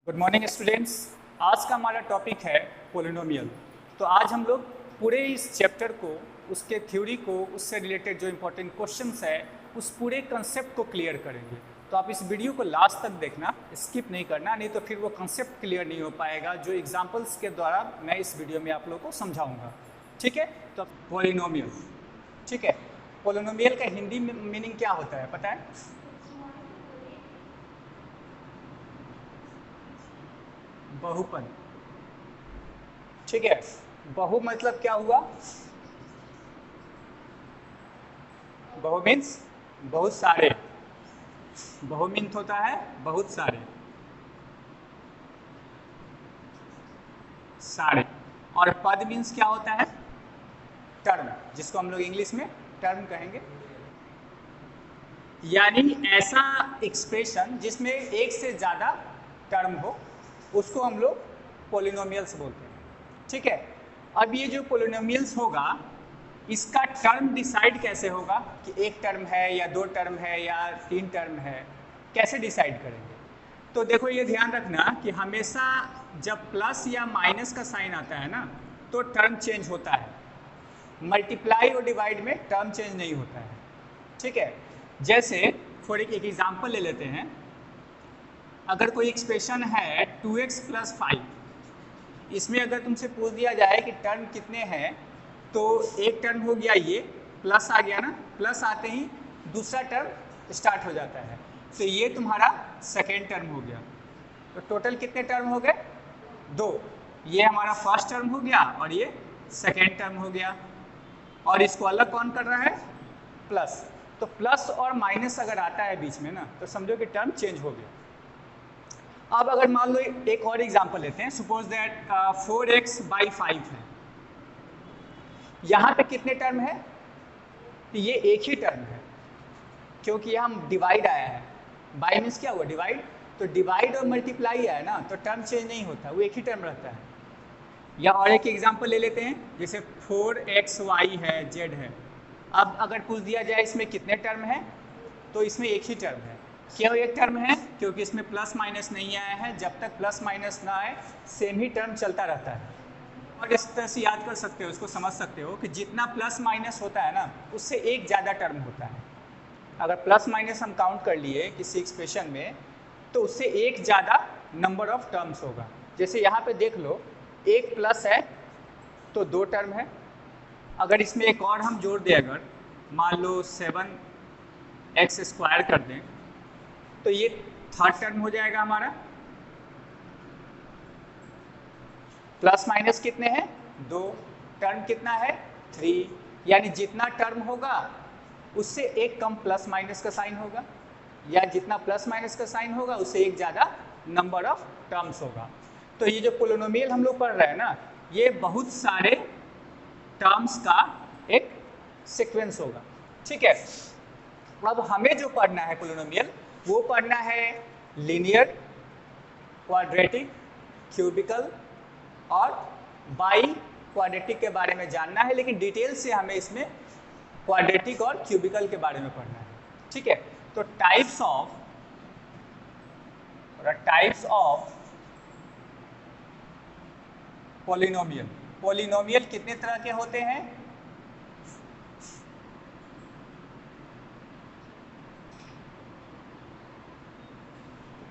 Good morning students. आज का हमारा टॉपिक है पोलिनोमियल। तो आज हम लोग पूरे इस चैप्टर को, उसके थ्योरी को, उससे रिलेटेड जो इम्पोर्टेंट क्वेश्चंस है, उस पूरे कंसेप्ट को क्लियर करेंगे। तो आप इस वीडियो को लास्ट तक देखना, स्किप नहीं करना, नहीं तो फिर वो कंसेप्ट क्लियर नहीं हो पाएगा जो एग्जाम्पल्स के द्वारा मैं इस वीडियो में आप लोग को समझाऊँगा। ठीक है, तो पोलिनोमियल, ठीक है, पोलिनोमियल का हिंदी मीनिंग क्या होता है पता है? बहुपद। ठीक है, बहु मतलब क्या हुआ? बहु मीन्स बहुत सारे, बहु मीन्स होता है बहुत सारे, सारे। और पद मीन्स क्या होता है? टर्म, जिसको हम लोग इंग्लिश में टर्म कहेंगे। यानी ऐसा एक्सप्रेशन जिसमें एक से ज़्यादा टर्म हो, उसको हम लोग पोलिनोमियल्स बोलते हैं। ठीक है, अब ये जो पोलिनोमियल्स होगा, इसका टर्म डिसाइड कैसे होगा कि एक टर्म है या दो टर्म है या तीन टर्म है, कैसे डिसाइड करेंगे? तो देखो, ये ध्यान रखना कि हमेशा जब प्लस या माइनस का साइन आता है ना, तो टर्म चेंज होता है। मल्टीप्लाई और डिवाइड में टर्म चेंज नहीं होता है। ठीक है, जैसे फॉर एक एग्जाम्पल ले लेते हैं। अगर कोई एक्सप्रेशन है 2x + 5, इसमें अगर तुमसे पूछ दिया जाए कि टर्म कितने हैं, तो एक टर्म हो गया, ये प्लस आ गया ना, प्लस आते ही दूसरा टर्म स्टार्ट हो जाता है, तो ये तुम्हारा सेकेंड टर्म हो गया। तो टोटल कितने टर्म हो गए? दो। ये हमारा फर्स्ट टर्म हो गया और ये सेकेंड टर्म हो गया। और इसको अलग कौन कर रहा है? प्लस। तो प्लस और माइनस अगर आता है बीच में ना, तो समझो कि टर्म चेंज हो गया। अब अगर मान लो एक और एग्जांपल लेते हैं, सपोज दैट 4x/5 है। यहाँ पे कितने टर्म है? ये एक ही टर्म है, क्योंकि यहाँ डिवाइड आया है। बाई मीन्स क्या हुआ? डिवाइड। तो डिवाइड और मल्टीप्लाई आया ना, तो टर्म चेंज नहीं होता, वो एक ही टर्म रहता है। या और एक एग्जांपल ले लेते हैं, जैसे 4xy है, z है। अब अगर पूछ दिया जाए इसमें कितने टर्म है, तो इसमें एक ही टर्म है। क्यों एक टर्म है? क्योंकि इसमें प्लस माइनस नहीं आया है। जब तक प्लस माइनस ना आए, सेम ही टर्म चलता रहता है। और इस तरह से याद कर सकते हो, इसको समझ सकते हो कि जितना प्लस माइनस होता है ना, उससे एक ज़्यादा टर्म होता है। अगर प्लस माइनस हम काउंट कर लिए किसी एक्सप्रेशन में, तो उससे एक ज़्यादा नंबर ऑफ टर्म्स होगा। जैसे यहाँ पे देख लो, एक प्लस है तो दो टर्म है। अगर इसमें एक और हम जोड़ दें, अगर मान लो 7x² कर दें, तो ये थर्ड टर्म हो जाएगा हमारा। प्लस माइनस कितने हैं? दो। टर्म कितना है? 3। यानी जितना टर्म होगा उससे एक कम प्लस माइनस का साइन होगा, या जितना प्लस माइनस का साइन होगा उससे एक ज़्यादा नंबर ऑफ टर्म्स होगा। तो ये जो पोलिनोमियल हम लोग पढ़ रहे हैं ना, ये बहुत सारे टर्म्स का एक सीक्वेंस होगा। ठीक है, अब हमें जो पढ़ना है पोलिनोमियल, वो पढ़ना है लीनियर, क्वाड्रेटिक, क्यूबिकल और बाई क्वाड्रेटिक के बारे में जानना है। लेकिन डिटेल से हमें इसमें क्वाड्रेटिक और क्यूबिकल के बारे में पढ़ना है। ठीक है, तो टाइप्स ऑफ पोलिनोमियल। पोलिनोमियल कितने तरह के होते हैं?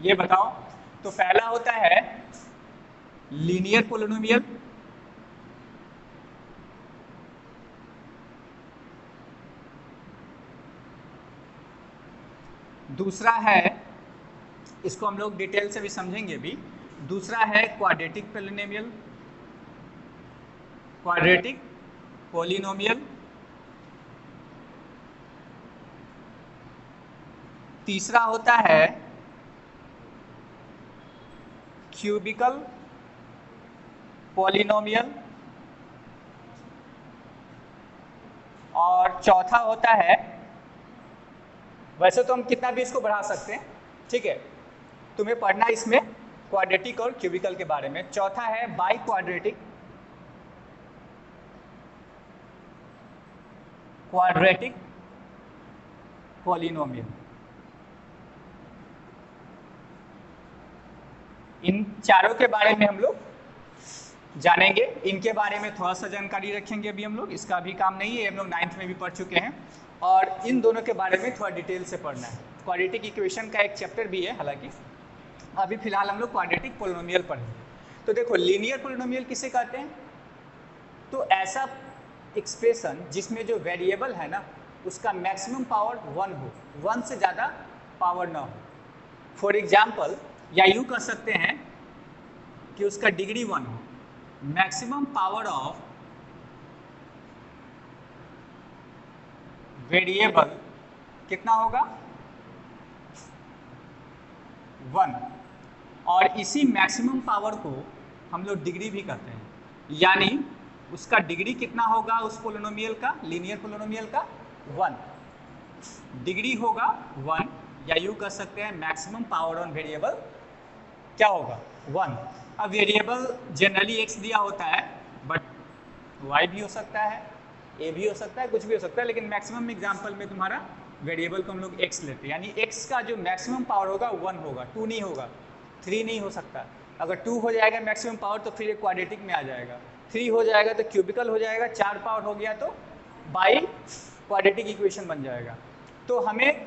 ये बताओ। तो पहला होता है लीनियर पोलिनोमियल, दूसरा है, इसको हम लोग डिटेल से भी समझेंगे भी, दूसरा है क्वाड्रेटिक पोलिनोमियल, क्वाड्रेटिक पोलिनोमियल। तीसरा होता है क्यूबिकल पोलिनोमियल, और चौथा होता है, वैसे तो हम कितना भी इसको बढ़ा सकते हैं, ठीक है, तुम्हें पढ़ना इसमें क्वाड्रेटिक और क्यूबिकल के बारे में। चौथा है बाई क्वाड्रेटिक पोलिनोमियल। इन चारों के बारे में हम लोग जानेंगे। इनके बारे में थोड़ा सा जानकारी रखेंगे अभी हम लोग, इसका भी काम नहीं है, हम लोग 9th में भी पढ़ चुके हैं। और इन दोनों के बारे में थोड़ा डिटेल से पढ़ना है। क्वाड्रेटिक इक्वेशन का एक चैप्टर भी है, हालांकि अभी फिलहाल हम लोग क्वाड्रेटिक पोलिनोमियल पढ़ेंगे। तो देखो लीनियर पोलिनोमियल किसे कहते हैं? तो ऐसा एक्सप्रेशन जिसमें जो वेरिएबल है ना उसका मैक्सिमम पावर 1 हो, 1 से ज़्यादा पावर ना हो। फॉर एग्जाम्पल या यूँ कह सकते हैं कि उसका डिग्री 1 हो। मैक्सिमम पावर ऑफ वेरिएबल कितना होगा? 1। और इसी मैक्सिमम पावर को हम लोग डिग्री भी कहते हैं, यानी उसका डिग्री कितना होगा उस पोलिनोमियल का, लीनियर पोलिनोमियल का? 1 डिग्री होगा 1, या यूँ कह सकते हैं मैक्सिमम पावर ऑन वेरिएबल क्या होगा? 1। अब वेरिएबल जनरली x दिया होता है, बट y भी हो सकता है, a भी हो सकता है, कुछ भी हो सकता है, लेकिन मैक्सिमम एग्जांपल में तुम्हारा वेरिएबल को हम लोग x लेते हैं, यानी x का जो मैक्सिमम पावर होगा 1 होगा, 2 नहीं होगा, 3 नहीं हो सकता। अगर 2 हो जाएगा मैक्सिमम पावर तो फिर एक क्वाड्रेटिक में आ जाएगा, 3 हो जाएगा तो क्यूबिकल हो जाएगा, 4 पावर हो गया तो बाई क्वाड्रेटिक इक्वेशन बन जाएगा। तो हमें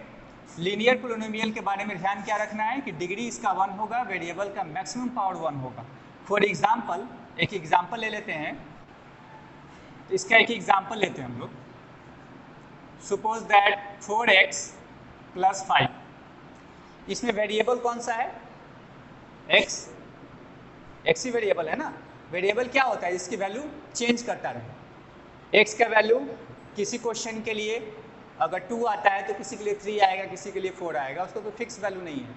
लीनियर पोलिनोमियल के बारे में ध्यान क्या रखना है कि डिग्री इसका 1 होगा, वेरिएबल का मैक्सिमम पावर 1 होगा। फॉर एग्जाम्पल एक एग्जाम्पल ले लेते हैं, तो इसका एक एग्जाम्पल लेते हैं हम लोग। सपोज दैट 4x + 5, इसमें वेरिएबल कौन सा है? x ही वेरिएबल है ना। वेरिएबल क्या होता है? इसकी वैल्यू चेंज करता रहे। x का वैल्यू किसी क्वेश्चन के लिए अगर 2 आता है तो किसी के लिए 3 आएगा, किसी के लिए 4 आएगा, उसका कोई फिक्स वैल्यू नहीं है।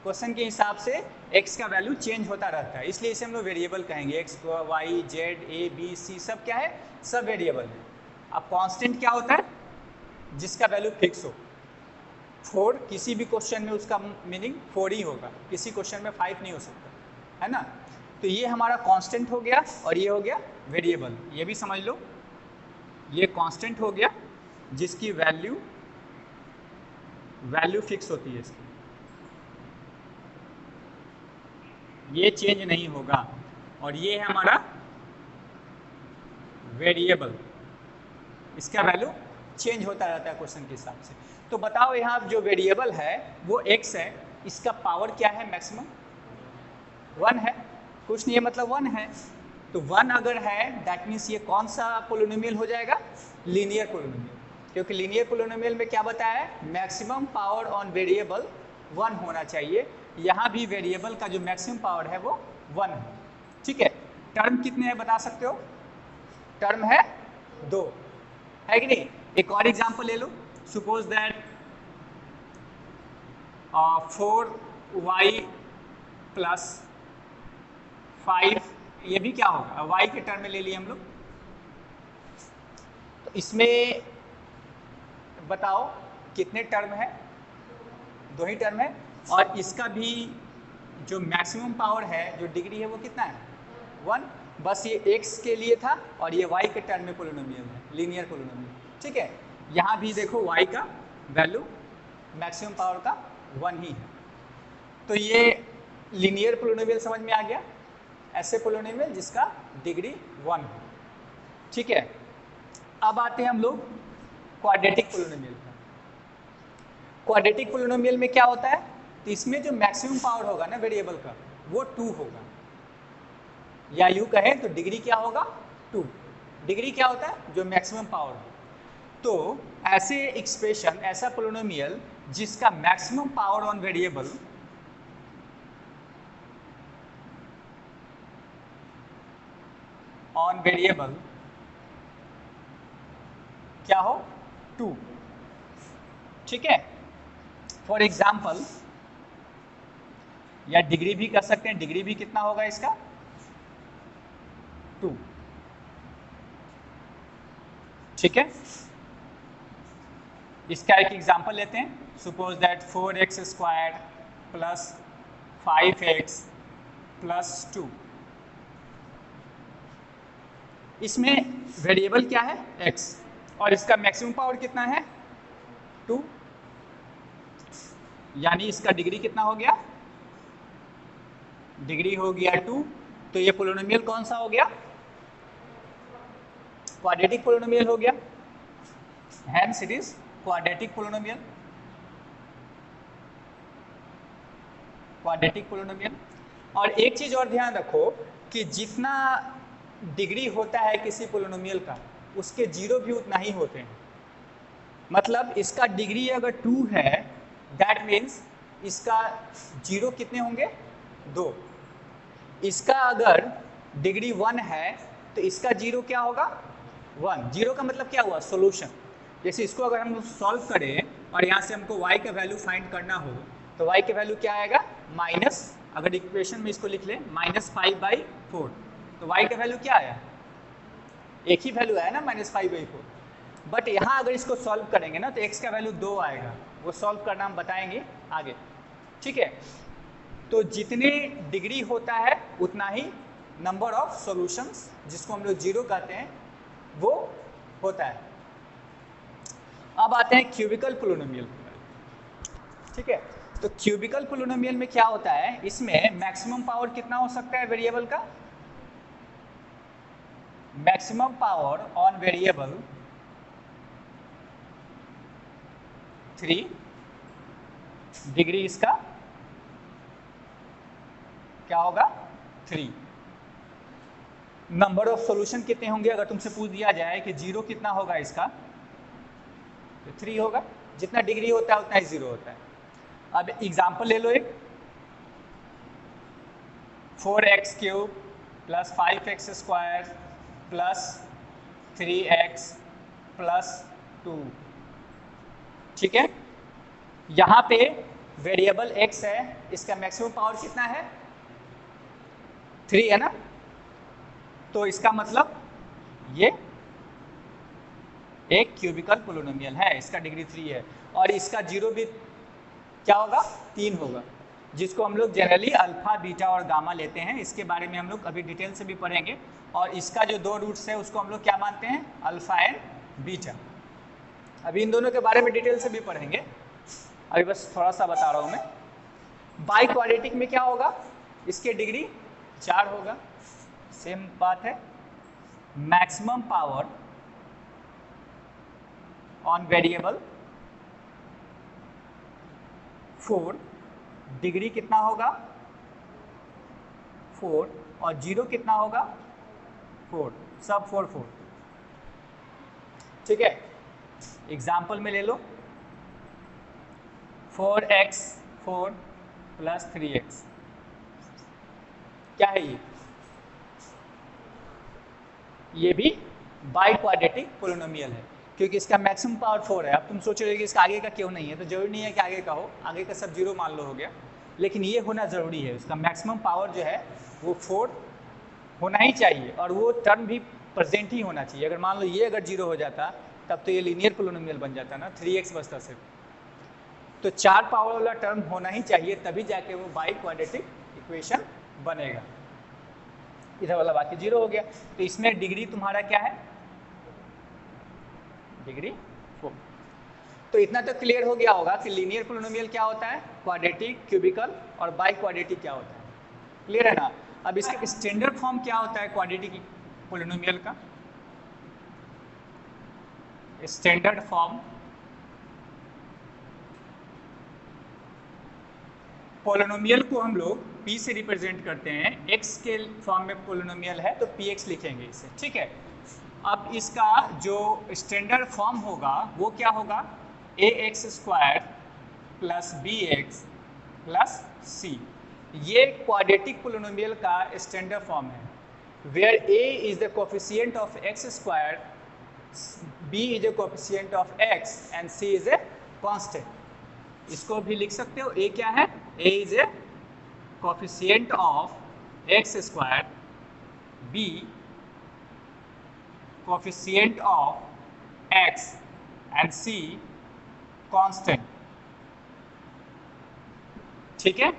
क्वेश्चन के हिसाब से x का वैल्यू चेंज होता रहता है, इसलिए इसे हम लोग वेरिएबल कहेंगे। x, y, z, a, b, c सब क्या है? सब वेरिएबल है। अब कांस्टेंट क्या होता है? जिसका वैल्यू फिक्स हो। 4 किसी भी क्वेश्चन में उसका मीनिंग 4 ही होगा, किसी क्वेश्चन में 5 नहीं हो सकता, है ना। तो ये हमारा कांस्टेंट हो गया और ये हो गया वेरिएबल। ये भी समझ लो, ये कांस्टेंट हो गया जिसकी वैल्यू फिक्स होती है इसकी, ये चेंज नहीं होगा। और ये है हमारा वेरिएबल, इसका वैल्यू चेंज होता रहता है क्वेश्चन के हिसाब से। तो बताओ यहाँ जो वेरिएबल है वो x है, इसका पावर क्या है? मैक्सिमम 1 है, कुछ नहीं है मतलब 1 है। तो 1 अगर है दैट मीन्स ये कौन सा पोलिनोमियल हो जाएगा? लीनियर पोलिनोमियल, क्योंकि लीनियर पोलिनोमियल में क्या बताया है? मैक्सिमम पावर ऑन वेरिएबल 1 होना चाहिए। यहाँ भी वेरिएबल का जो मैक्सिमम पावर है वो 1 है, ठीक है। टर्म कितने हैं बता सकते हो? टर्म है 2, है कि नहीं? एक और एग्जांपल ले लो। सपोज दैट 4y + 5, ये भी क्या होगा? y के टर्म में ले लिए हम लोग। तो इसमें बताओ कितने टर्म है? 2 ही टर्म है। और इसका भी जो मैक्सिमम पावर है, जो डिग्री है, वो कितना है? 1। बस ये x के लिए था और ये y के टर्म में पोलिनोमियल है, लीनियर पोलिनोमियल, ठीक है। यहाँ भी देखो y का वैल्यू मैक्सिमम पावर का 1 ही है। तो ये लीनियर पोलिनोमियल समझ में आ गया, ऐसे पोलिनोमियल जिसका डिग्री 1 हो, ठीक है। अब आते हैं हम लोग क्वाड्रेटिक पोलिनोमियल पर। क्वाड्रेटिक पोलिनोमियल में क्या होता है? तो इसमें जो मैक्सिमम पावर होगा ना वेरिएबल का वो 2 होगा, या यूँ कहें तो डिग्री क्या होगा? 2। डिग्री क्या होता है? जो मैक्सिमम पावर हो। तो ऐसे एक्सप्रेशन, ऐसा पोलिनोमियल जिसका मैक्सिमम पावर ऑन वेरिएबल क्या हो? 2, ठीक है। फॉर एग्जाम्पल, या डिग्री भी कर सकते हैं, डिग्री भी कितना होगा इसका? 2, ठीक है। इसका एक एग्जांपल लेते हैं। सपोज दैट 4x² + 5x + 2, इसमें वेरिएबल क्या है? x, और इसका मैक्सिमम पावर कितना है? 2, यानी इसका डिग्री कितना हो गया? डिग्री हो गया 2, तो ये पोलिनोमियल कौन सा हो गया? क्वाड्रेटिक पोलिनोमियल हो गया। Hence it is quadratic polynomial. Quadratic polynomial. और एक चीज और ध्यान रखो कि जितना डिग्री होता है किसी पोलिनोमियल का, उसके जीरो भी उतना ही होते हैं। मतलब इसका डिग्री अगर 2 है, दैट मीन्स इसका जीरो कितने होंगे? 2। इसका अगर डिग्री 1 है तो इसका जीरो क्या होगा? 1। जीरो का मतलब क्या हुआ? सॉल्यूशन। जैसे इसको अगर हम सॉल्व करें और यहाँ से हमको y का वैल्यू फाइंड करना हो तो y का वैल्यू क्या आएगा? माइनस, अगर इक्वेशन में इसको लिख लें -5/4, तो y का वैल्यू क्या आया? एक ही वैल्यू आया ना, -5/4। बट यहाँ अगर इसको सॉल्व करेंगे ना तो x का वैल्यू 2 आएगा। वो सॉल्व करना हम बताएंगे आगे, ठीक है। तो जितने डिग्री होता है उतना ही नंबर ऑफ सॉल्यूशंस, जिसको हम लोग जीरो कहते हैं, वो होता है। अब आते हैं क्यूबिकल पोलिनोमियल, ठीक है। तो क्यूबिकल पोलिनोमियल में क्या होता है? इसमें मैक्सिमम पावर कितना हो सकता है वेरिएबल का? Maximum power on variable 3, degree इसका क्या होगा? 3। नंबर ऑफ सॉल्यूशन कितने होंगे? अगर तुमसे पूछ दिया जाए कि जीरो कितना होगा इसका, तो 3 होगा। जितना डिग्री होता है उतना ही जीरो होता है। अब एग्जाम्पल ले लो एक, 4x³ + 5x² + 3x + 2, ठीक है। यहाँ पे वेरिएबल x है, इसका मैक्सिमम पावर कितना है? 3 है ना। तो इसका मतलब ये एक क्यूबिकल पोलिनोमियल है, इसका डिग्री 3 है। और इसका जीरो भी क्या होगा? 3 होगा, जिसको हम लोग जनरली अल्फा, बीटा और गामा लेते हैं। इसके बारे में हम लोग अभी डिटेल से भी पढ़ेंगे। और इसका जो 2 रूट्स है उसको हम लोग क्या मानते हैं? Alpha and beta. अभी इन दोनों के बारे में डिटेल से भी पढ़ेंगे, अभी बस थोड़ा सा बता रहा हूँ मैं। बाई क्वाड्रेटिक में क्या होगा? इसके डिग्री 4 होगा। सेम बात है, maximum power on variable 4, degree कितना होगा? 4, और जीरो कितना होगा? 4, सब 4 4, ठीक है। एग्जाम्पल में ले लो, 4x4 + 3x, क्या है ये? ये भी बाई क्वाड्रेटिक पोलिनोमियल है, क्योंकि इसका मैक्सिमम पावर 4 है। अब तुम सोच रहे हो कि इसका आगे का क्यों नहीं है, तो जरूरी नहीं है कि आगे का हो, आगे का सब जीरो मान लो हो गया, लेकिन ये होना ज़रूरी है। इसका मैक्सिमम पावर जो है वो 4 होना ही चाहिए, और वो टर्म भी प्रेजेंट ही होना चाहिए। अगर मान लो ये अगर जीरो हो जाता तब तो ये लीनियर पोलिनोमियल बन जाता ना, 3x बचता सिर्फ। तो 4 पावर वाला टर्म होना ही चाहिए, तभी जाके वो बाई क्वाड्रेटिक इक्वेशन बनेगा। इधर वाला बाकी जीरो हो गया, तो इसमें डिग्री तुम्हारा क्या है? डिग्री 4। तो इतना तो क्लियर हो गया होगा कि लीनियर पोलिनोमियल क्या होता है, क्वाड्रेटिक, क्यूबिकल और बाई क्वाड्रेटिक क्या होता है। क्लियर है ना। अब इसका स्टैंडर्ड फॉर्म क्या होता है क्वाड्रेटिक पोलिनोमियल का? स्टैंडर्ड फॉर्म पोलिनोमियल को हम लोग p से रिप्रेजेंट करते हैं। x के फॉर्म में पोलिनोमियल है तो px लिखेंगे इसे, ठीक है। अब इसका जो स्टैंडर्ड फॉर्म होगा वो क्या होगा? ax² + bx + c। ये क्वाड्रेटिक पोलिनोमियल का स्टैंडर्ड फॉर्म है, where a is the coefficient of x², b is the coefficient of x and c is a constant. इसको भी लिख सकते हो, a क्या है? a is a coefficient of x², b coefficient of x and c constant, ठीक है।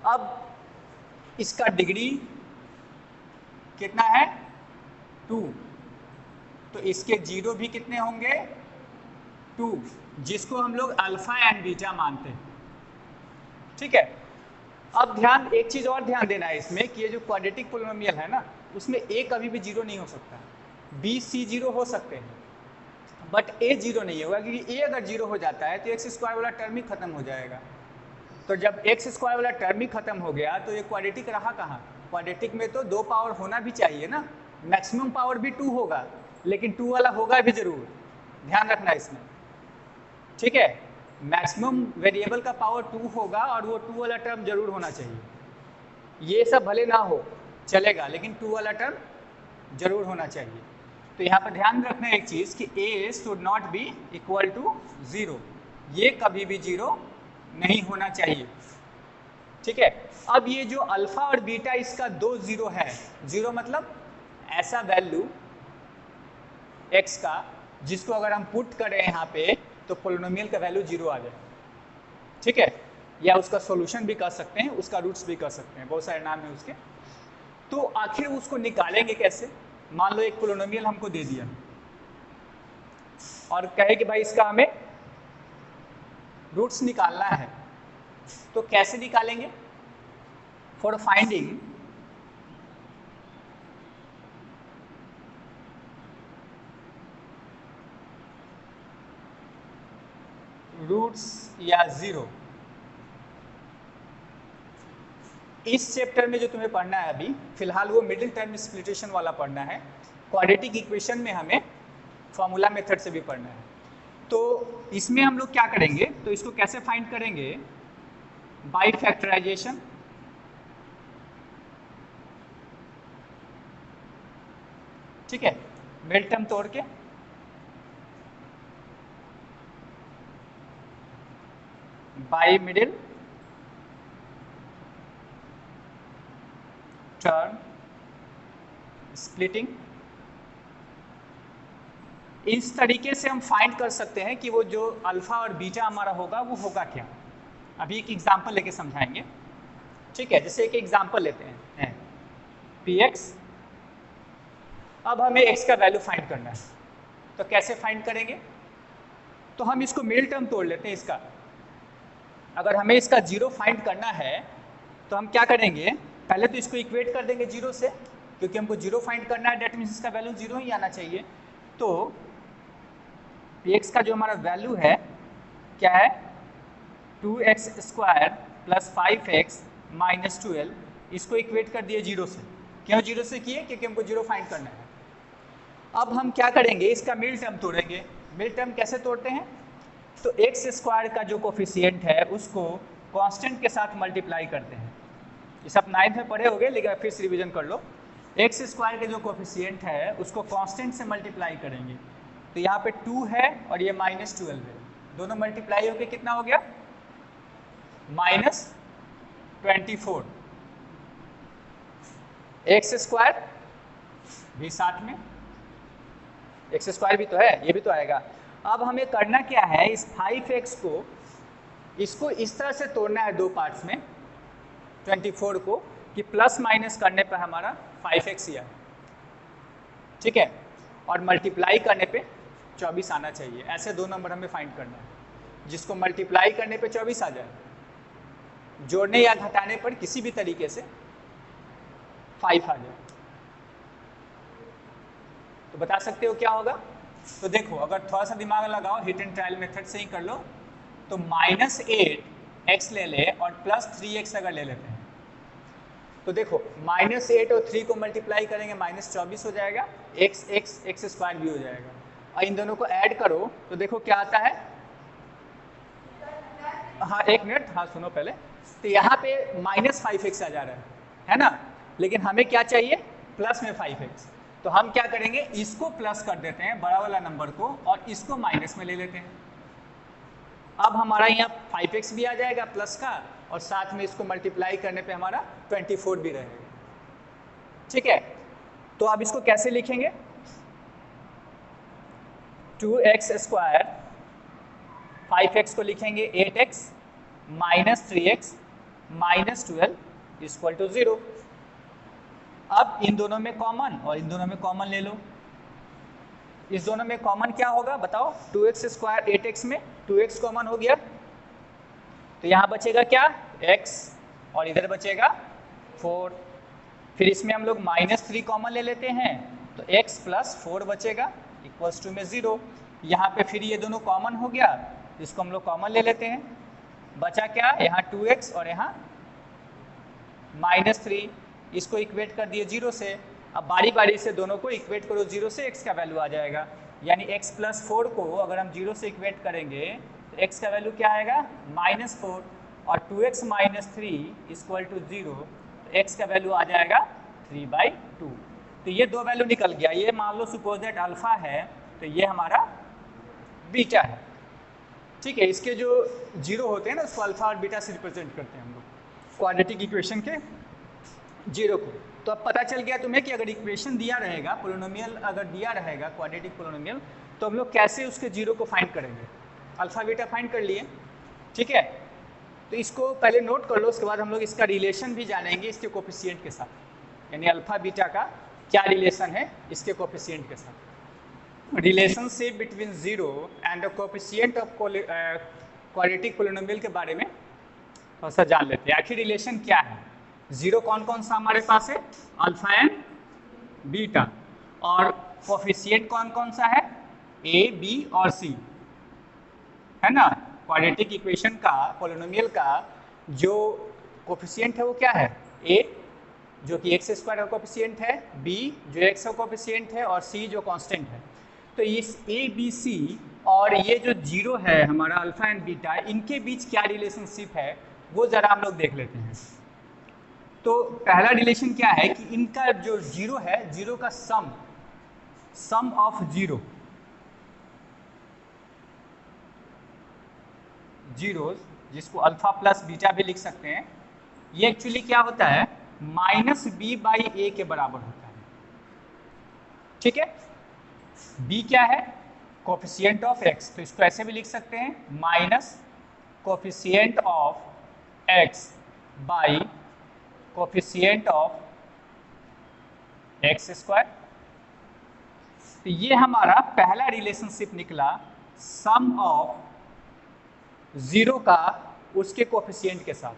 अब इसका डिग्री कितना है? 2, तो इसके जीरो भी कितने होंगे? 2, जिसको हम लोग अल्फा एंड बीटा मानते हैं, ठीक है। अब ध्यान, एक चीज और ध्यान देना है इसमें कि ये जो क्वाड्रेटिक पोलिनोमियल है ना, उसमें ए कभी भी जीरो नहीं हो सकता, बी सी जीरो हो सकते हैं, बट ए जीरो नहीं होगा, क्योंकि ए अगर जीरो हो जाता है तो एक्स स्क्वायर वाला टर्म ही खत्म हो जाएगा। तो जब एक्स स्क्वायर वाला टर्म ही खत्म हो गया तो ये क्वाड्रेटिक रहा कहाँ? क्वाड्रेटिक में तो 2 पावर होना भी चाहिए ना, मैक्सिमम पावर भी 2 होगा, लेकिन 2 वाला होगा भी जरूर, ध्यान रखना इसमें, ठीक है। मैक्सिमम वेरिएबल का पावर 2 होगा और वो 2 वाला टर्म जरूर होना चाहिए। ये सब भले ना हो चलेगा, लेकिन 2 वाला टर्म जरूर होना चाहिए। तो यहाँ पर ध्यान रखना एक चीज कि a should not be equal to 0, ये कभी भी 0 नहीं होना चाहिए, ठीक है। अब ये जो अल्फा और बीटा इसका 2 0 है, 0 मतलब ऐसा वैल्यू x का जिसको अगर हम पुट करें यहाँ पे तो पोलिनोमियल का वैल्यू 0 आ जाए, ठीक है। या उसका सॉल्यूशन भी कर सकते हैं, उसका रूट्स भी कर सकते हैं, बहुत सारे नाम है उसके। तो आखिर उसको निकालेंगे कैसे? मान लो एक पोलिनोमियल हमको दे दिया और कहे कि भाई इसका हमें रूट्स निकालना है, तो कैसे निकालेंगे? फॉर फाइंडिंग रूट्स या 0, इस चैप्टर में जो तुम्हें पढ़ना है अभी फिलहाल वो मिडिल टर्म स्प्लिटेशन वाला पढ़ना है। क्वाड्रेटिक इक्वेशन में हमें फॉर्मूला मेथड से भी पढ़ना है। तो इसमें हम लोग क्या करेंगे, तो इसको कैसे फाइंड करेंगे? बाय फैक्टराइजेशन, ठीक है, मिडिल टर्म तोड़ के, बाय मिडिल टर्म स्प्लिटिंग। इस तरीके से हम फाइंड कर सकते हैं कि वो जो अल्फा और बीटा हमारा होगा वो होगा क्या। अभी एक एग्जांपल लेके समझाएंगे, ठीक है। जैसे एक एग्जांपल लेते हैं px, अब हमें x का वैल्यू फाइंड करना है, तो कैसे फाइंड करेंगे? तो हम इसको मिडिल टर्म तोड़ लेते हैं इसका। अगर हमें इसका 0 फाइंड करना है तो हम क्या करेंगे? पहले तो इसको इक्वेट कर देंगे 0 से, क्योंकि हमको 0 फाइंड करना है, डेट मीन्स इसका वैल्यू 0 ही आना चाहिए। तो x का जो हमारा वैल्यू है क्या है? 2x square plus 5x minus 12, इसको इक्वेट कर दिए 0 से। क्यों 0 से किए? क्योंकि हमको 0 फाइंड करना है। अब हम क्या करेंगे? इसका मिडिल टर्म तोड़ेंगे। मिडिल टर्म कैसे तोड़ते हैं? तो x स्क्वायर का जो कोफिशिएंट है उसको कांस्टेंट के साथ मल्टीप्लाई करते हैं। ये सब 9th में पढ़े होंगे, लेकिन फिर से रिवीजन कर लो। x स्क्वायर के जो कोफिशिएंट है उसको कांस्टेंट से मल्टीप्लाई करेंगे। तो यहाँ पे 2 है और ये -12 है, दोनों मल्टीप्लाई होके कितना हो गया? -24। एक्स स्क्वायर भी साथ में, एक्स स्क्वायर भी तो है, ये भी तो आएगा। अब हमें करना क्या है? इस 5x को, इसको इस तरह से तोड़ना है 2 पार्ट्स में 24 को, कि प्लस माइनस करने पर हमारा 5x ही आए, ठीक है, और मल्टीप्लाई करने पे 24 आना चाहिए। ऐसे 2 नंबर हमें फाइंड करना है, जिसको मल्टीप्लाई करने पे 24 आ जाए, जोड़ने या घटाने पर किसी भी तरीके से 5 आ जाए। तो बता सकते हो क्या होगा? तो देखो, अगर थोड़ा सा दिमाग लगाओ, हिट एंड ट्रायल मेथड से ही कर लो। तो -8x ले ले और +3x अगर ले लेते हैं, तो देखो -8 और 3 को मल्टीप्लाई करेंगे -24 हो जाएगा, x स्क्वायर भी हो जाएगा, और इन दोनों को ऐड करो तो देखो क्या आता है। हाँ एक मिनट, हाँ सुनो पहले। तो यहाँ पे -5x आ जा रहा है ना, लेकिन हमें क्या चाहिए? प्लस में 5x। तो हम क्या करेंगे? इसको प्लस कर देते हैं, बड़ा वाला नंबर को, और इसको माइनस में ले लेते हैं। अब हमारा यहाँ 5x भी आ जाएगा प्लस का, और साथ में इसको मल्टीप्लाई करने पे हमारा 24 भी रहेगा, ठीक है। तो अब इसको कैसे लिखेंगे? 2x स्क्वायर, 5x को लिखेंगे 8x minus 3x minus 12 equal to 0। अब इन दोनों में कॉमन और इन दोनों में कॉमन ले लो। इस दोनों में कॉमन क्या होगा बताओ? 2x स्क्वायर 8x में 2x कॉमन हो गया, तो यहाँ बचेगा क्या? x और इधर बचेगा 4। फिर इसमें हम लोग -3 कॉमन ले लेते हैं तो x + 4 बचेगा इक्वल्स टू में 0। यहाँ पे फिर ये दोनों कॉमन हो गया, इसको हम लोग कॉमन ले लेते हैं, बचा क्या, यहाँ 2x और यहाँ -3, इसको इक्वेट कर दिए 0 से। अब बारी बारी से दोनों को इक्वेट करो 0 से, x का वैल्यू आ जाएगा, यानी x + 4 को अगर हम 0 से इक्वेट करेंगे तो x का वैल्यू क्या आएगा, -4, और 2x - 3 = 0, तो x का वैल्यू आ जाएगा 3/2। तो ये दो वैल्यू निकल गया। ये मान लो सपोज दैट अल्फा है तो ये हमारा बीटा है, ठीक है। इसके जो 0 होते हैं ना उसको अल्फा और बीटा से रिप्रेजेंट करते हैं हम लोग क्वाड्रेटिक इक्वेशन के 0 को। तो अब पता चल गया तुम्हें कि अगर इक्वेशन दिया रहेगा, पोलिनोमियल अगर दिया रहेगा क्वाड्रेटिक पोलिनोमियल, तो हम लोग कैसे उसके 0 को फाइंड करेंगे। अल्फा बीटा फाइंड कर लिए, ठीक है। तो इसको पहले नोट कर लो, उसके बाद हम लोग इसका रिलेशन भी जानेंगे इसके कोफिशिएंट के साथ, यानी अल्फा बीटा का क्या रिलेशन है इसके कोफिशिएंट के साथ। Relationship between 0 and the coefficient of quadratic polynomial के बारे में थोड़ा सा जान लेते हैं। आखिर रिलेशन क्या है। 0 कौन कौन सा हमारे पास है, अल्फा एंड बीटा, और कोफिशिएंट कौन कौन सा है, a, b और c, है ना। क्वाड्रेटिक इक्वेशन का, पोलिनोमियल का जो कोफिशिएंट है वो क्या है, a जो कि x² का कोफिशिएंट है, b जो x का कोफिशिएंट है, और c जो कांस्टेंट है। तो इस a, b, c और ये जो 0 है हमारा अल्फा एंड बीटा, इनके बीच क्या रिलेशनशिप है वो जरा हम लोग देख लेते हैं। तो पहला रिलेशन क्या है कि इनका जो 0 है, 0 का सम ऑफ 0 जीरोस, जिसको अल्फा प्लस बीटा भी लिख सकते हैं, ये एक्चुअली क्या होता है, -b/a के बराबर होता है, ठीक है। b क्या है, कोफिशिएंट ऑफ x, तो इसको ऐसे भी लिख सकते हैं, minus coefficient of x by coefficient of x²। तो ये हमारा पहला रिलेशनशिप निकला, सम ऑफ 0 का उसके कोफिशिएंट के साथ।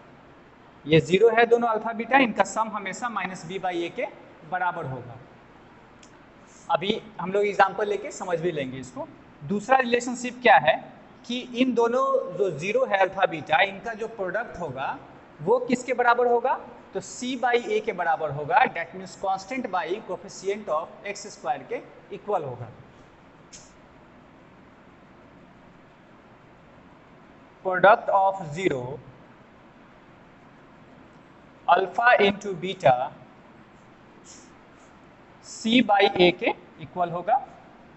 ये 0 है दोनों अल्फा बीटा, इनका सम हमेशा -b/a के बराबर होगा। अभी हम लोग एग्जांपल लेके समझ भी लेंगे इसको। दूसरा रिलेशनशिप क्या है कि इन दोनों जो 0 है अल्फा बीटा, इनका जो प्रोडक्ट होगा वो किसके बराबर होगा, तो c/a के बराबर होगा। That means constant by coefficient of x² के इक्वल होगा। Product of 0 alpha into beta c/a के इक्वल होगा,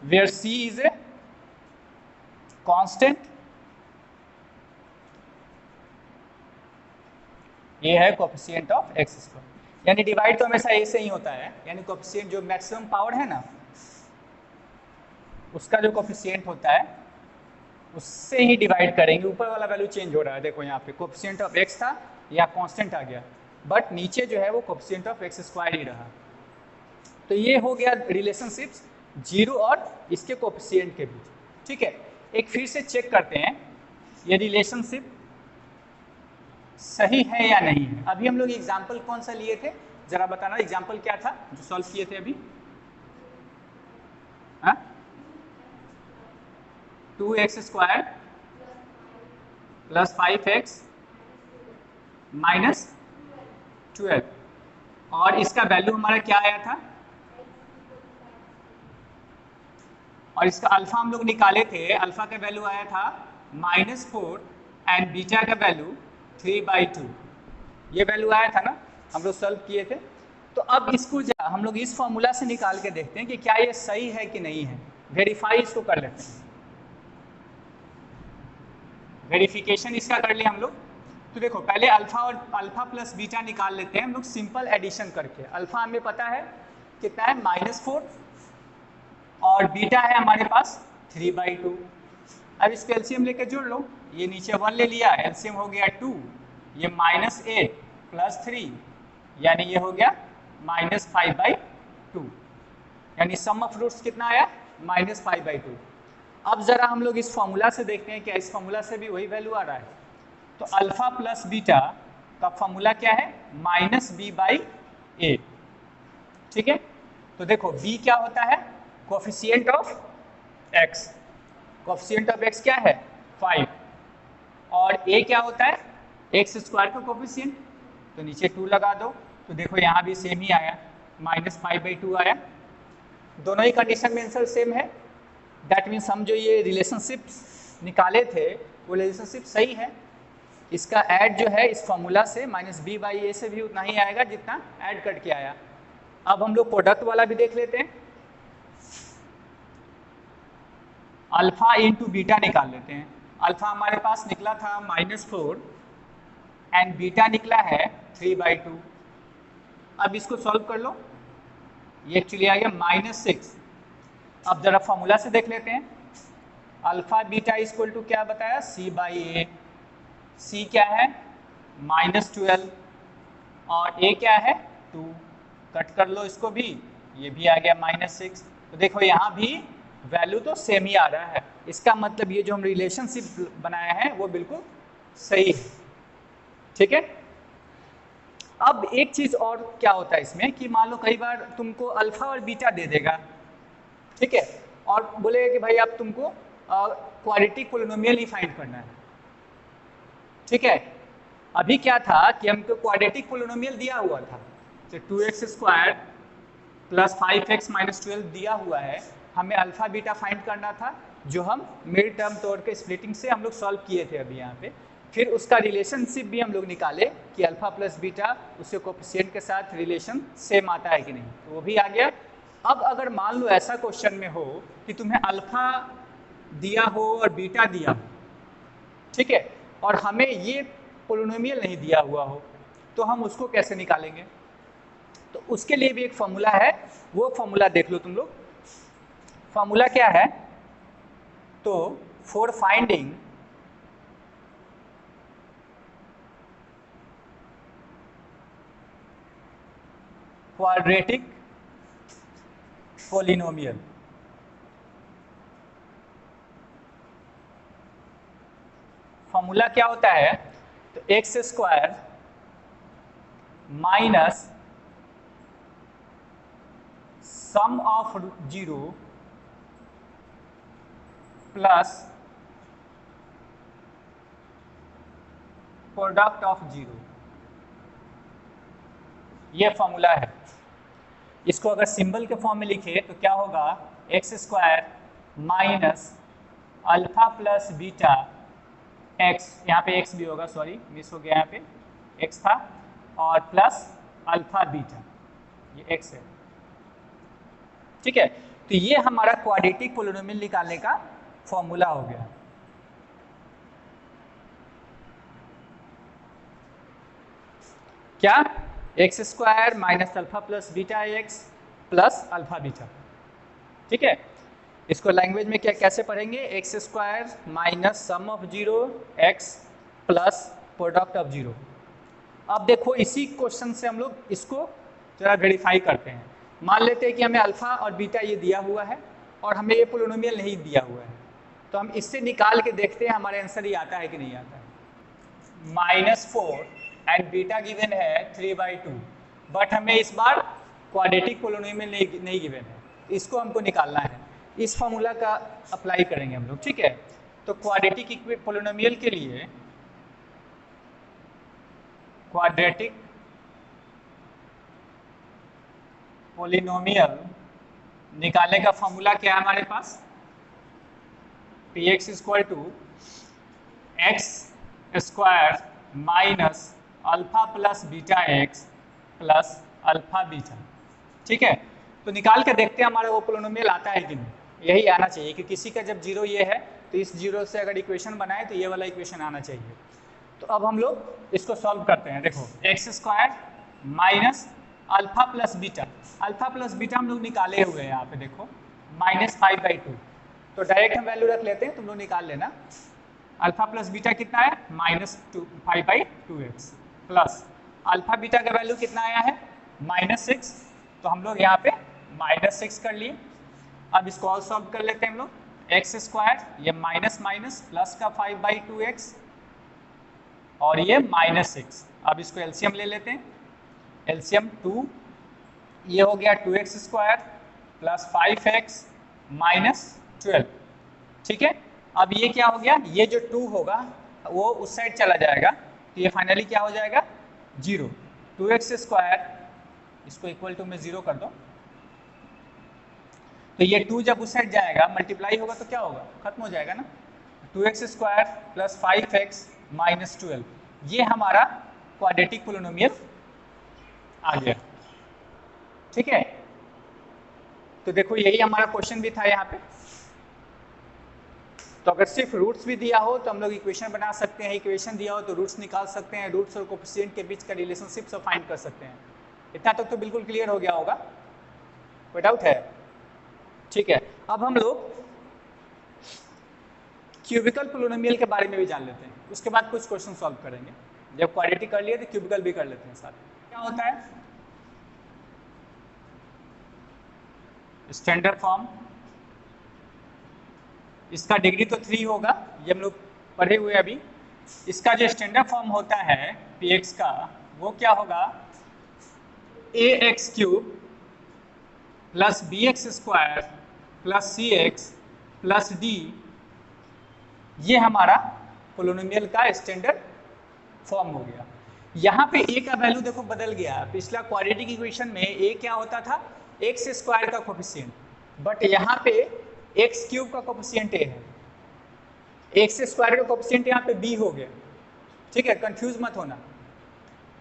where c is a constant, ये है कोफिशिएंट ऑफ x²। यानी डिवाइड तो हमेशा a से ही होता है, यानी कोफिशिएंट जो मैक्सिमम पावर है ना उसका जो कोफिशिएंट होता है उससे ही डिवाइड करेंगे। ऊपर वाला वैल्यू चेंज हो रहा है, देखो यहाँ पे कोफिशिएंट ऑफ x था या कांस्टेंट आ गया, बट नीचे जो है वो कोफिशिएंट ऑफ x² ही रहा। तो ये हो गया रिलेशनशिप्स 0 और इसके कोफिशिएंट के बीच, ठीक है। एक फिर से चेक करते हैं ये रिलेशनशिप सही है या नहीं है। अभी हम लोग एग्जाम्पल कौन सा लिए थे, जरा बताना, एग्जाम्पल क्या था जो सॉल्व किए थे अभी, हाँ 2x² + 5x - 12, और इसका वैल्यू हमारा क्या आया था, और इसका अल्फा हम लोग निकाले थे, अल्फा का वैल्यू आया था -4 एंड बीटा का वैल्यू 3/2, ये वैल्यू आया था ना, हम लोग सॉल्व किए थे। तो अब इसको हम लोग इस फॉर्मूला से निकाल के देखते हैं कि क्या ये सही है कि नहीं है, वेरीफाई इसको कर लेते हैं। वेरिफिकेशन इसका कर लिया हम लोग। तो देखो पहले अल्फा प्लस बीटा निकाल लेते हैं हम लोग सिंपल एडिशन करके। अल्फा हमें पता है कितना है, -4, और बीटा है हमारे पास 3/2। अब इसको एलसीएम लेके जोड़ लो, ये नीचे 1 ले लिया, एलसीएम हो गया 2, ये -8 + 3 यानी ये हो गया -5/2, यानी सम ऑफ रूट्स कितना आया, -5/2। अब जरा हम लोग इस फॉर्मूला से देखते हैं क्या इस फॉर्मूला से भी वही वैल्यू आ रहा है। तो अल्फा प्लस बीटा का फॉर्मूला क्या है, माइनस बी बाई ए। ठीक है, तो देखो b क्या होता है, coefficient of x, coefficient of x क्या है 5, और a क्या होता है एक्स स्क्वायर का कोफिशिएंट, तो नीचे 2 लगा दो, तो देखो यहाँ भी सेम ही आया, -5/2 आया। दोनों ही कंडीशन में आंसर सेम है, दैट मीन्स हम जो ये रिलेशनशिप निकाले थे वो रिलेशनशिप सही है। इसका ऐड जो है इस फॉर्मूला से -b/a से भी उतना ही आएगा जितना ऐड करके आया। अब हम लोग प्रोडक्ट वाला भी देख लेते हैं, अल्फा इंटू बीटा निकाल लेते हैं। अल्फा हमारे पास निकला था -4 एंड बीटा निकला है 3/2। अब इसको सॉल्व कर लो, ये एक्चुअली आ गया -6। अब जरा फॉर्मूला से देख लेते हैं, अल्फा बीटा इक्वल टू क्या बताया, c/a। c क्या है -12 और a क्या है 2, कट कर लो इसको भी, ये भी आ गया -6। तो देखो यहाँ भी वैल्यू तो सेम ही आ रहा है, इसका मतलब ये जो हम रिलेशनशिप बनाया है वो बिल्कुल सही है। ठीक है, अब एक चीज और क्या होता है इसमें कि मान लो कई बार तुमको अल्फा और बीटा दे देगा, ठीक है, और बोलेगा कि भाई अब तुमको क्वाड्रेटिक पोलिनोमियल ही फाइंड करना है। ठीक है, अभी क्या था कि हमको क्वाड्रेटिक पोलिनोमियल दिया हुआ था, तो 2x² + 5x - 12 दिया हुआ है, हमें अल्फा बीटा फाइंड करना था, जो हम मिड टर्म तोड़ के स्प्लिटिंग से हम लोग सॉल्व किए थे अभी यहाँ पे। फिर उसका रिलेशनशिप भी हम लोग निकाले कि अल्फा प्लस बीटा उसके कोफिशिएंट के साथ रिलेशन सेम आता है कि नहीं, तो वो भी आ गया। अब अगर मान लो ऐसा क्वेश्चन में हो कि तुम्हें अल्फा दिया हो और बीटा दिया हो, ठीक है, और हमें ये पोलिनोमियल नहीं दिया हुआ हो, तो हम उसको कैसे निकालेंगे? तो उसके लिए भी एक फॉर्मूला है, वो फॉर्मूला देख लो तुम लोग। फॉर्मूला क्या है, तो for finding quadratic polynomial, formula क्या होता है, तो x² minus sum of 0 plus product of 0, ये फॉर्मूला है। इसको अगर सिंबल के फॉर्म में लिखे तो क्या होगा, x² minus alpha plus beta x, यहाँ पे x भी होगा, सॉरी मिस हो गया, यहाँ पे x था, और प्लस अल्फा बीटा, ये x है। ठीक है, तो ये हमारा क्वाड्रेटिक पोलिनोमियल निकालने का फॉर्मूला हो गया। क्या, x² minus alpha plus beta x plus alpha beta. ठीक है, इसको लैंग्वेज में क्या कैसे पढ़ेंगे, x² minus sum of 0 x plus product of 0। अब देखो इसी क्वेश्चन से हम लोग इसको जरा वेरीफाई करते हैं। मान लेते हैं कि हमें अल्फा और बीटा ये दिया हुआ है और हमें ये पोलिनोमियल नहीं दिया हुआ है, तो हम इससे निकाल के देखते हैं हमारे आंसर ये आता है कि नहीं आता है। -4 एंड बीटा गिवन है 3/2, बट हमें इस बार क्वाड्रेटिक पोलिनोमियल नहीं गिवन है, इसको हमको निकालना है। इस फॉर्मूला का अप्लाई करेंगे हम लोग। ठीक है, तो क्वाड्रेटिक पोलिनोमियल के लिए क्वाड्रेटिक पोलिनोमियल निकालने का फॉर्मूला क्या है हमारे पास, px = x² minus alpha plus beta x plus alpha beta. ठीक है, तो निकाल के देखते हैं हमारा वो पोलिनोमियल आता है कि नहीं, यही आना चाहिए कि किसी का जब 0 ये है तो इस 0 से अगर इक्वेशन बनाए तो ये वाला इक्वेशन आना चाहिए। तो अब हम लोग इसको सॉल्व करते हैं। देखो x² minus alpha plus beta, alpha plus beta हम लोग निकाले हुए हैं यहाँ पे, देखो -5/2, तो डायरेक्ट हम वैल्यू रख लेते हैं, तुम लोग निकाल लेना। अल्फा प्लस बीटा कितना है, -5/2x प्लस अल्फा बीटा का वैल्यू कितना आया है -6, तो हम लोग यहाँ पे -6 कर लिए। अब इसको और सॉल्व कर लेते हैं हम लोग, x², ये माइनस माइनस प्लस का 5/2x और ये -6, अब इसको एलसीएम ले लेते हैं। एलसीएम 2, ये हो गया 2x square plus 5x minus 12, ठीक है। अब ये क्या हो गया, ये जो 2 होगा वो उस साइड चला जाएगा, तो ये फाइनली क्या हो जाएगा 0। 2x स्क्वायर, इसको इक्वल टू में 0 कर दो, तो ये 2 जब उस साइड जाएगा मल्टीप्लाई होगा तो क्या होगा, खत्म हो जाएगा ना। 2x square plus 5x minus 12, ये हमारा क्वाड्रेटिक पोलिनोमियल आ गया, ठीक है। तो देखो यही हमारा क्वेश्चन भी था यहाँ पे। तो अगर सिर्फ रूट्स भी दिया हो तो हम लोग इक्वेशन बना सकते हैं, इक्वेशन दिया हो तो रूट्स निकाल सकते हैं, रूट्स और कोफिशिएंट के बीच का रिलेशनशिप सब फाइंड कर सकते हैं। इतना तक तो बिल्कुल क्लियर हो गया होगा, कोई डाउट है? ठीक है, अब हम लोग क्यूबिकल पोलिनोमियल के बारे में भी जान लेते हैं, उसके बाद कुछ क्वेश्चन सॉल्व करेंगे। जब क्वाड्रेटिक कर लिए तो क्यूबिकल भी कर लेते हैं साथ। क्या होता है स्टैंडर्ड फॉर्म, इसका डिग्री तो 3 होगा, ये हम लोग पढ़े हुए अभी। इसका जो स्टैंडर्ड फॉर्म होता है px का, वो क्या होगा ax cube plus bx square plus cx plus d, ये हमारा पोलिनोमियल का स्टैंडर्ड फॉर्म हो गया। यहाँ पे a का वैल्यू देखो बदल गया। पिछला क्वाड्रेटिक इक्वेशन में a क्या होता था, x स्क्वायर का कोफिशिएंट, बट यहाँ पे x क्यूब का कोफिशिएंट a है, x स्क्वायर का कोफिशिएंट यहाँ पे b हो गया, ठीक है, कंफ्यूज मत होना।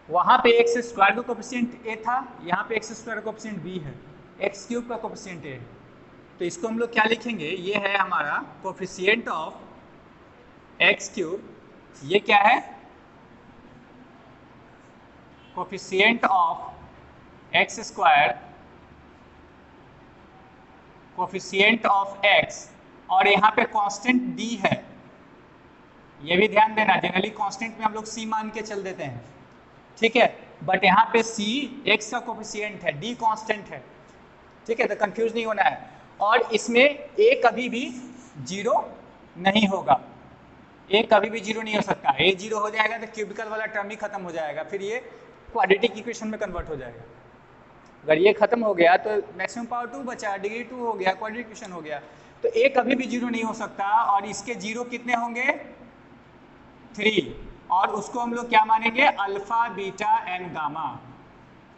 वहाँ पे x स्क्वायर का कोफिशिएंट a था, यहाँ पे x स्क्वायर का कोफिशिएंट b है, x क्यूब का कोफिशिएंट a है। तो इसको हम लोग क्या लिखेंगे, ये है हमारा कोफिशिएंट ऑफ x क्यूब, ये क्या है coefficient of x square, coefficient of x, और यहाँ पे कांस्टेंट d है। ये भी ध्यान देना, जनरली कांस्टेंट में हम लोग c मान के चल देते हैं, ठीक है, बट यहाँ पे c x का कोफिशिएंट है, d कांस्टेंट है, ठीक है, तो कंफ्यूज नहीं होना है। और इसमें a कभी भी 0 नहीं होगा, a कभी भी 0 नहीं हो सकता। a 0 हो जाएगा तो क्यूबिकल वाला टर्म ही खत्म हो जाएगा, फिर ये क्वाड्रेटिक इक्वेशन में कन्वर्ट हो जाएगा। अगर ये खत्म हो गया तो मैक्सिमम पावर 2 बचा, डिग्री 2 हो गया, क्वाड्रेटिक इक्वेशन हो गया। तो a कभी भी 0 नहीं हो सकता, और इसके 0 कितने होंगे 3, और उसको हम लोग क्या मानेंगे अल्फा बीटा एंड गामा।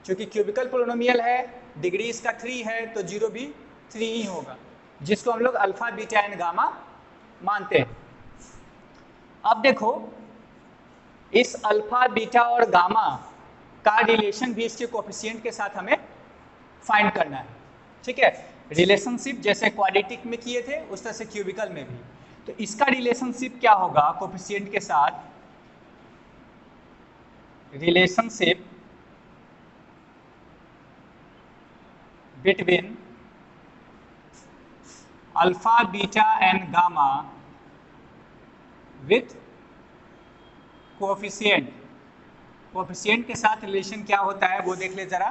क्योंकि क्यूबिकल पोलिनोमियल है, डिग्री इसका 3 है, तो 0 भी 3 ही होगा, जिसको हम लोग अल्फा बीटा एंड गामा मानते हैं। अब देखो इस अल्फा बीटा और गामा का रिलेशन भी इसके कोफिशिएंट के साथ हमें फाइंड करना है, ठीक है। रिलेशनशिप जैसे क्वाड्रेटिक में किए थे उस तरह से क्यूबिकल में भी। तो इसका रिलेशनशिप क्या होगा कोफिशिएंट के साथ, relationship between alpha beta and gamma with coefficient. Coefficient के साथ रिलेशन क्या होता है वो देख ले जरा।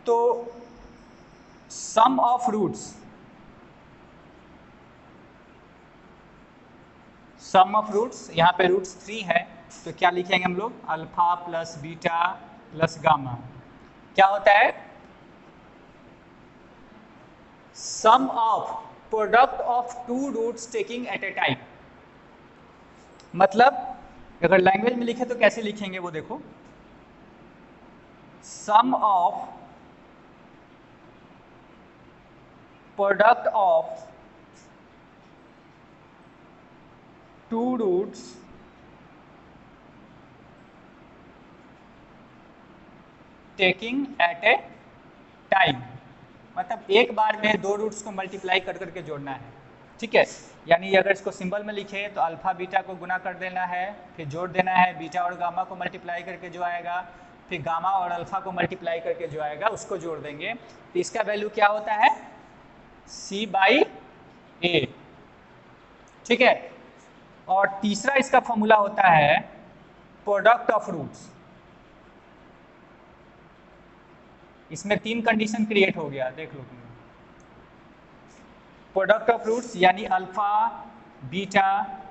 तो sum of roots, sum of roots, यहाँ पे रूट्स 3 है, तो क्या लिखेंगे हम लोग alpha plus beta plus gamma. क्या होता है sum of product of 2 roots taking at a time. मतलब अगर लैंग्वेज में लिखे तो कैसे लिखेंगे वो देखो, sum of product of 2 roots taking at a time. मतलब एक बार में 2 रूट्स को मल्टीप्लाई कर करके जोड़ना है, ठीक है। यानी अगर इसको सिंबल में लिखे तो अल्फा बीटा को गुना कर देना है, फिर जोड़ देना है, बीटा और गामा को मल्टीप्लाई करके जो आएगा, फिर गामा और अल्फा को मल्टीप्लाई करके जो आएगा उसको जोड़ देंगे। तो इसका वैल्यू क्या होता है c/a, ठीक है। और तीसरा इसका फॉर्मूला होता है प्रोडक्ट ऑफ रूट्स। इसमें 3 कंडीशन क्रिएट हो गया, देख लो तुम। प्रोडक्ट ऑफ रूट्स यानी अल्फा बीटा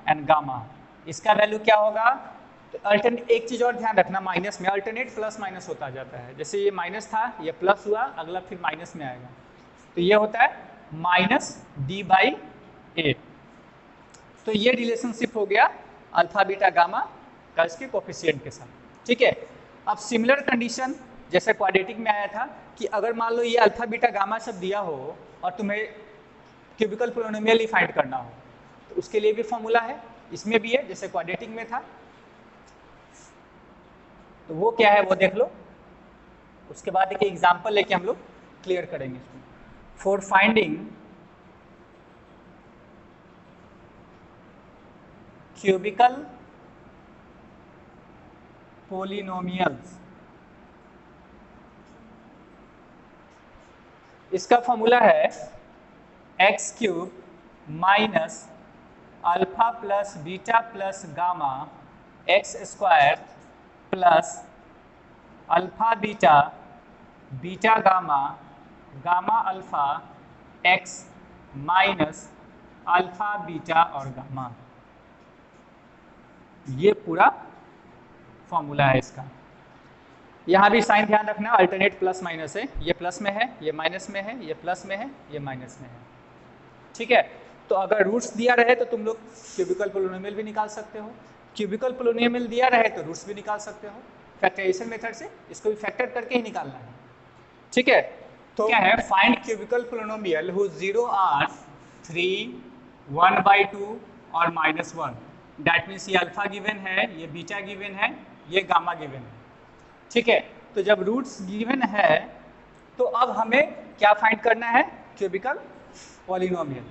एंड गामा, इसका वैल्यू क्या होगा, तो अल्टरनेट एक चीज़ और ध्यान रखना, माइनस में अल्टरनेट प्लस माइनस होता जाता है। जैसे ये माइनस था, ये प्लस हुआ, अगला फिर माइनस में आएगा, तो ये होता है माइनस डी बाई ए। तो ये रिलेशनशिप हो गया अल्फा बीटा गामा का इसके कोफिशिएंट के साथ। ठीक है, अब सिमिलर कंडीशन जैसे क्वाड्रेटिक में आया था कि अगर मान लो ये अल्फा बीटा गामा सब दिया हो और तुम्हें क्यूबिकल पोलिनोमियल ही फाइंड करना हो, तो उसके लिए भी फॉर्मूला है, इसमें भी है जैसे क्वाड्रेटिक में था। तो वो क्या है वो देख लो, उसके बाद एक एग्जांपल लेके हम लोग क्लियर करेंगे इसको। फॉर फाइंडिंग क्यूबिकल पोलिनोमियल्स, इसका फॉर्मूला है x cube minus alpha plus beta plus gamma x square plus alpha beta beta gamma gamma alpha x minus alpha beta और गामा। ये पूरा फॉर्मूला है इसका। यहाँ भी साइन ध्यान रखना, अल्टरनेट प्लस माइनस है, ये प्लस में है, ये माइनस में है, ये प्लस में है, ये माइनस में है। ठीक है, तो अगर रूट्स दिया रहे तो तुम लोग क्यूबिकल पोलिनोमियल भी निकाल सकते हो, क्यूबिकल पोलिनोमियल दिया रहे तो रूट्स भी निकाल सकते हो। फैक्टराइजेशन मेथड से इसको भी फैक्टर करके ही निकालना है। ठीक है, तो क्या है, find cubical polynomial who zero are 3, 1/2 और -1। दैट मीन्स ये अल्फा गिवन है, ये बीटा गिवन है, ये गामा गिवन है। ठीक है, तो जब रूट्स गिवन है तो अब हमें क्या फाइंड करना है, क्यूबिकल पॉलिनोमियल।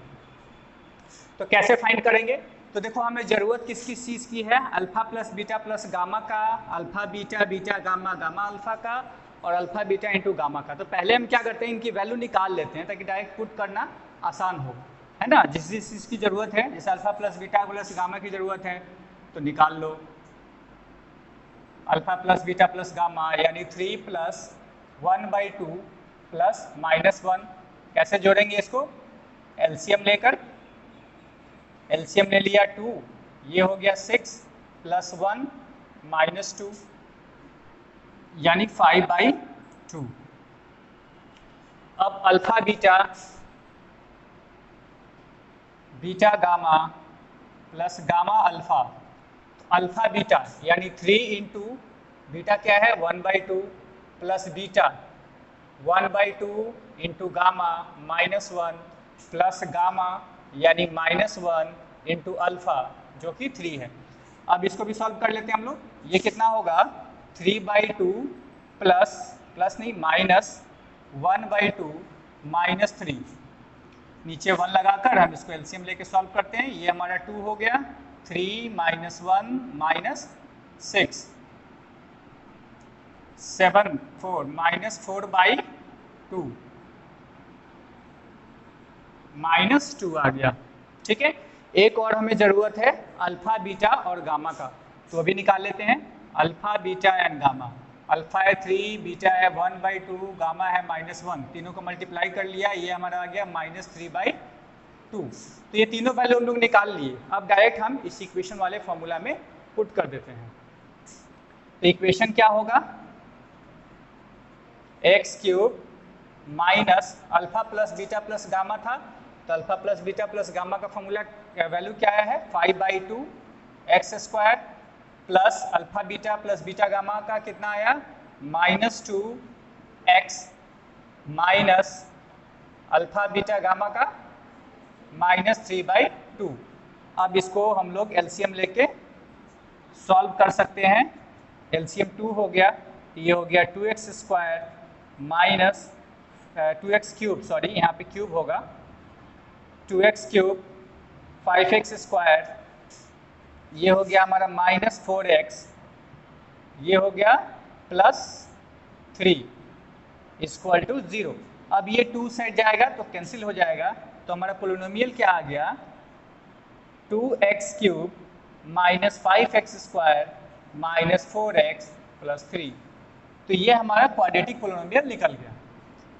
तो कैसे फाइंड करेंगे, तो देखो हमें ज़रूरत किस किस चीज़ की है, alpha plus beta plus gamma का, alpha beta beta gamma gamma alpha का, और अल्फा बीटा इंटू गामा का। तो पहले हम क्या करते हैं, इनकी वैल्यू निकाल लेते हैं ताकि डायरेक्ट पुट करना आसान हो, है ना। जिस जिस चीज़ की ज़रूरत है, जैसे alpha plus beta plus gamma की ज़रूरत है तो निकाल लो। Alpha plus beta plus gamma यानी 3 प्लस 1/2 प्लस -1। कैसे जोड़ेंगे इसको, एलसीएम लेकर, एलसीएम ले लिया 2, ये हो गया 6 प्लस 1 -2 यानी 5/2। अब alpha beta beta gamma plus gamma alpha, alpha beta यानी 3 इंटू बीटा क्या है 1/2 plus beta 1/2 into gamma -1 plus gamma यानी -1 इंटू अल्फा जो कि 3 है। अब इसको भी सॉल्व कर लेते हैं हम लोग। ये कितना होगा 3/2 प्लस नहीं -1/2 -3, नीचे 1 लगाकर हम इसको एलसीएम लेके सॉल्व करते हैं। ये हमारा 2 हो गया, 3 -1 -6 7 4 -4/2 -2 आ गया। ठीक है, एक और हमें ज़रूरत है अल्फा बीटा और गामा का, तो अभी निकाल लेते हैं। Alpha beta and gamma, alpha है 3, बीटा है 1/2, गामा है -1, तीनों को मल्टीप्लाई कर लिया, ये हमारा आ गया -3/2। तो ये तीनों वैल्यू हम लोग निकाल लिए। अब डायरेक्ट हम इस इक्वेशन वाले फॉर्मूला में पुट कर देते हैं। तो इक्वेशन क्या होगा, x³ minus alpha plus beta plus gamma था, तो alpha plus beta plus gamma का फॉर्मूला वैल्यू क्या है 5/2 x² plus alpha beta plus beta gamma का कितना आया -2 x minus alpha beta gamma का -3/2। अब इसको हम लोग एलसीएम लेके सॉल्व कर सकते हैं। एलसीएम 2 हो गया, ये हो गया 2x² माइनस 2x³, सॉरी यहाँ पे क्यूब होगा, 2x³ 5x², ये हो गया हमारा -4x, ये हो गया +3 = 0। अब ये 2 साइड जाएगा तो कैंसिल हो जाएगा, तो हमारा पोलिनोमियल क्या आ गया 2x³ minus 5x² minus 4x + 3। तो ये हमारा क्वाड्रेटिक पोलिनोमियल निकल गया।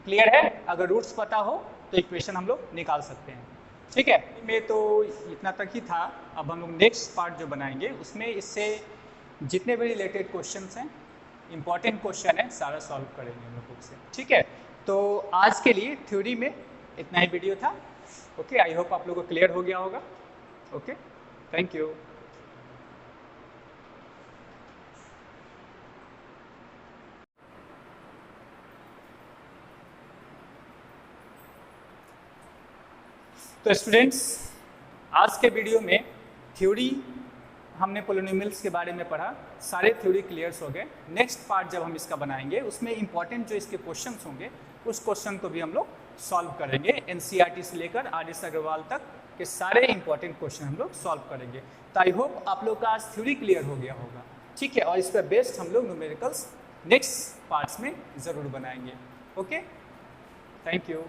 क्लियर है, अगर रूट्स पता हो तो इक्वेशन हम लोग निकाल सकते हैं। ठीक है, मैं तो इतना तक ही था। अब हम लोग नेक्स्ट पार्ट जो बनाएंगे उसमें इससे जितने भी रिलेटेड क्वेश्चंस हैं, इंपॉर्टेंट क्वेश्चन है, सारा सॉल्व करेंगे हम लोग बुक से, ठीक है। तो आज के लिए थ्योरी में इतना ही वीडियो था। ओके, आई होप आप लोगों को क्लियर हो गया होगा। Okay, thank you. तो स्टूडेंट्स, आज के वीडियो में थ्योरी हमने पोलिनोमियल्स के बारे में पढ़ा, सारे थ्योरी क्लियर्स हो गए। नेक्स्ट पार्ट जब हम इसका बनाएंगे उसमें इंपॉर्टेंट जो इसके क्वेश्चंस होंगे उस क्वेश्चन को भी हम लोग सॉल्व करेंगे। एनसीईआरटी से लेकर आर.एस. अग्रवाल तक के सारे इंपॉर्टेंट क्वेश्चन हम लोग सॉल्व करेंगे। तो आई होप आप लोग का आज थ्योरी क्लियर हो गया होगा, ठीक है। और इस पर बेस्ड हम लोग न्यूमेरिकल्स नेक्स्ट पार्ट्स में ज़रूर बनाएंगे। Okay, thank you.